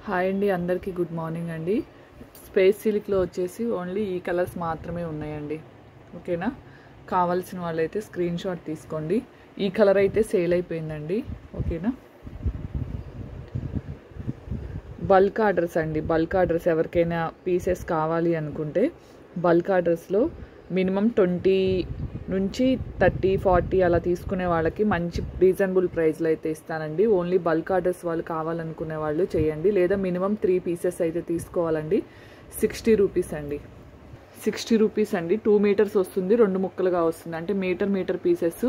Hi అండి, అందరికీ good morning అండి. స్పేస్ సిల్క్లో వచ్చేసి ఓన్లీ ఈ కలర్స్ మాత్రమే ఉన్నాయండి. ఓకేనా? కావాల్సిన వాళ్ళైతే స్క్రీన్ షాట్ తీసుకోండి. ఈ కలర్ అయితే సేల్ అయిపోయిందండి. ఓకేనా? బల్క్ ఆర్డర్స్ అండి. బల్క్ ఆర్డర్స్ ఎవరికైనా పీసెస్ కావాలి అనుకుంటే బల్క్ ఆర్డర్స్లో మినిమం 20 నుంచి 30-40 అలా తీసుకునే వాళ్ళకి మంచి రీజనబుల్ ప్రైస్లో అయితే ఇస్తానండి. ఓన్లీ బల్క్ ఆర్డర్స్ వాళ్ళు కావాలనుకునే వాళ్ళు చేయండి. లేదా మినిమం 3 పీసెస్ అయితే తీసుకోవాలండి. 60 రూపీస్ అండి. 60 రూపీస్ అండి. 2 మీటర్స్ వస్తుంది, 2 ముక్కలుగా వస్తుంది. అంటే మీటర్ పీసెస్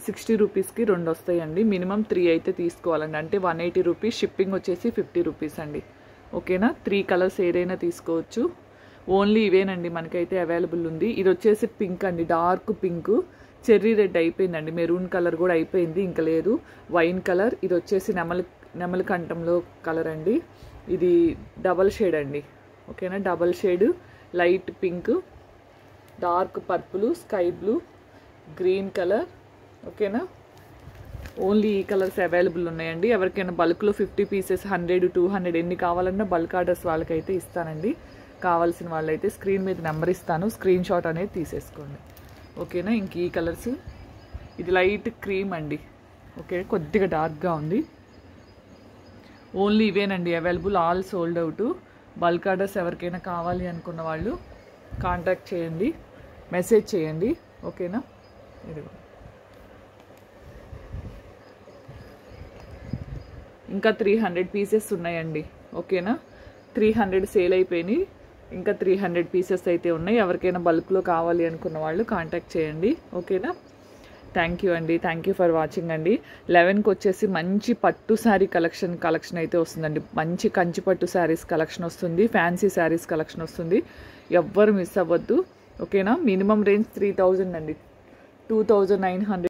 60 రూపీస్కి 2 వస్తాయండి. మినిమం 3 అయితే తీసుకోవాలండి. అంటే 180 రూపీస్. షిప్పింగ్ వచ్చేసి 50 రూపీస్ అండి. ఓకేనా? 3 కలర్స్ ఏదైనా తీసుకోవచ్చు. ఓన్లీ ఇవేనండి మనకైతే అవైలబుల్ ఉంది. ఇది వచ్చేసి పింక్ అండి, డార్క్ పింక్. చెర్రీ రెడ్ అయిపోయిందండి, మెరూన్ కలర్ కూడా అయిపోయింది, ఇంకా లేదు. Wine colour. ఇది వచ్చేసి నెమలి కంఠంలో కలర్ అండి. ఇది డబల్ షేడ్ అండి. ఓకేనా? Double shade, light pink, dark purple, sky blue, green colour. ఓకేనా? ఓన్లీ ఈ కలర్స్ అవైలబుల్ ఉన్నాయండి. ఎవరికైనా బల్క్లో 50 పీసెస్ 100-200 ఎన్ని కావాలన్నా బల్క్ ఆర్డర్స్ వాళ్ళకైతే ఇస్తానండి. కావాల్సిన వాళ్ళైతే స్క్రీన్ మీద నెంబర్ ఇస్తాను, స్క్రీన్ షాట్ అనేది తీసేసుకోండి. ఓకేనా? ఇంక ఈ కలర్స్, ఇది లైట్ క్రీమ్ అండి. ఓకే, కొద్దిగా డార్క్గా ఉంది. ఓన్లీ ఇవేనండి available, all sold out. Bulk orders ఎవరికైనా కావాలి అనుకున్న వాళ్ళు కాంటాక్ట్ చేయండి, మెసేజ్ చేయండి. ఓకేనా? ఇదిగో ఇంకా 300 పీసెస్ ఉన్నాయండి. ఓకేనా? 300 సేల్ అయిపోయినాయి. ఇంకా 300 పీసెస్ అయితే ఉన్నాయి. ఎవరికైనా బల్క్లో కావాలి అనుకున్న వాళ్ళు కాంటాక్ట్ చేయండి. ఓకేనా? థ్యాంక్ యూ అండి. థ్యాంక్ యూ ఫర్ వాచింగ్ అండి. 11కి వచ్చేసి మంచి పట్టు శారీ కలెక్షన్ అయితే వస్తుందండి. మంచి కంచి పట్టు శారీస్ కలెక్షన్ వస్తుంది, ఫ్యాన్సీ శారీస్ కలెక్షన్ వస్తుంది. ఎవ్వరు మిస్ అవ్వద్దు. ఓకేనా? మినిమం రేంజ్ 3000 అండి. 2900